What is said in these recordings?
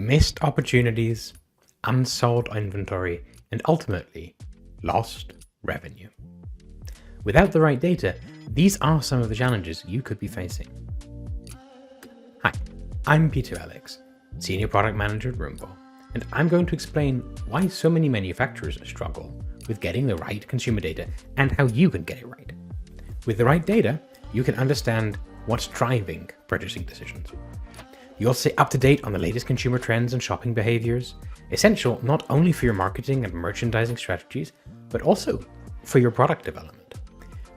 missed opportunities, unsold inventory, and ultimately, lost revenue. Without the right data, these are some of the challenges you could be facing. Hi, I'm Peter Alex, Senior Product Manager at Roomvo, and I'm going to explain why so many manufacturers struggle with getting the right consumer data and how you can get it right. With the right data, you can understand what's driving purchasing decisions. You'll stay up to date on the latest consumer trends and shopping behaviors, essential not only for your marketing and merchandising strategies, but also for your product development.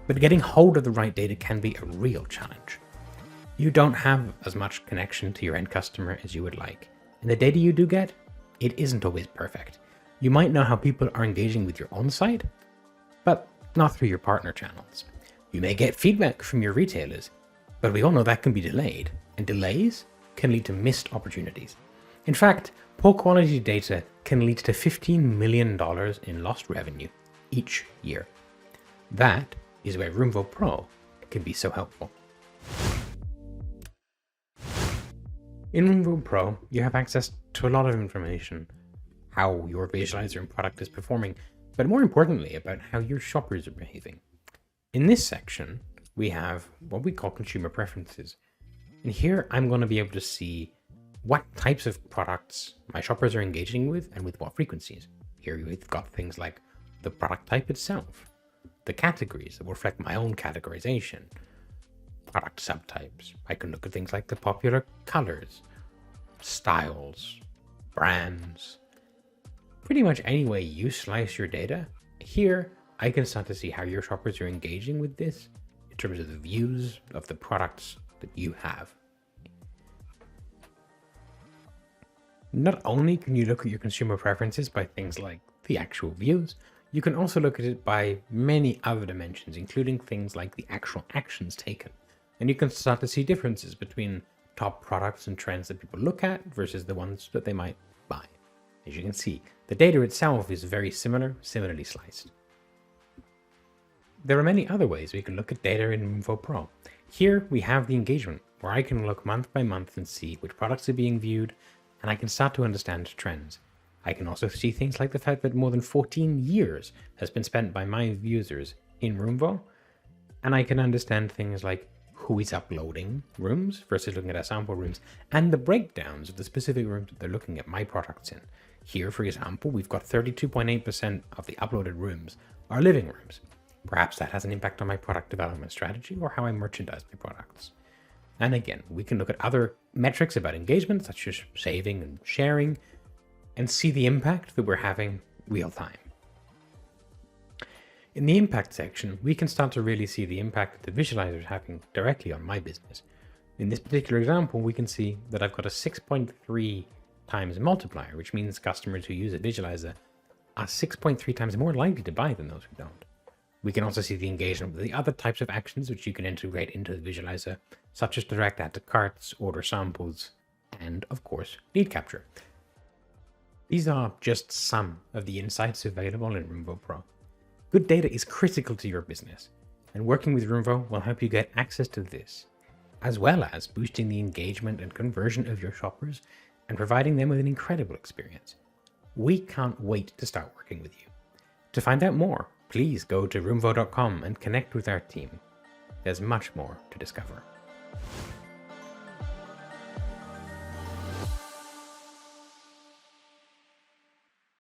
But getting hold of the right data can be a real challenge. You don't have as much connection to your end customer as you would like, and the data you do get, it isn't always perfect. You might know how people are engaging with your own site, but not through your partner channels. You may get feedback from your retailers, but we all know that can be delayed, and delays can lead to missed opportunities. In fact, poor quality data can lead to $15 million in lost revenue each year. That is where Roomvo Pro can be so helpful. In Roomvo Pro, you have access to a lot of information, how your visualizer and product is performing, but more importantly, about how your shoppers are behaving. In this section, we have what we call consumer preferences. And here I'm going to be able to see what types of products my shoppers are engaging with and with what frequencies. Here we've got things like the product type itself, the categories that reflect my own categorization, product subtypes. I can look at things like the popular colors, styles, brands, pretty much any way you slice your data. Here I can start to see how your shoppers are engaging with this in terms of the views of the products that you have. Not only can you look at your consumer preferences by things like the actual views, you can also look at it by many other dimensions, including things like the actual actions taken. And you can start to see differences between top products and trends that people look at versus the ones that they might buy. As you can see, the data itself is very similarly sliced. There are many other ways we can look at data in Roomvo Pro. Here we have the engagement, where I can look month by month and see which products are being viewed, and I can start to understand trends. I can also see things like the fact that more than 14 years has been spent by my users in Roomvo, and I can understand things like who is uploading rooms versus looking at our sample rooms, and the breakdowns of the specific rooms that they're looking at my products in. Here, for example, we've got 32.8% of the uploaded rooms are living rooms. Perhaps that has an impact on my product development strategy or how I merchandise my products. And again, we can look at other metrics about engagement, such as saving and sharing, and see the impact that we're having real time. In the impact section, we can start to really see the impact that the visualizer is having directly on my business. In this particular example, we can see that I've got a 6.3 times multiplier, which means customers who use a visualizer are 6.3 times more likely to buy than those who don't. We can also see the engagement with the other types of actions which you can integrate into the visualizer, such as direct add to carts, order samples, and of course, lead capture. These are just some of the insights available in Roomvo Pro. Good data is critical to your business, and working with Roomvo will help you get access to this, as well as boosting the engagement and conversion of your shoppers and providing them with an incredible experience. We can't wait to start working with you. To find out more, please go to roomvo.com and connect with our team. There's much more to discover.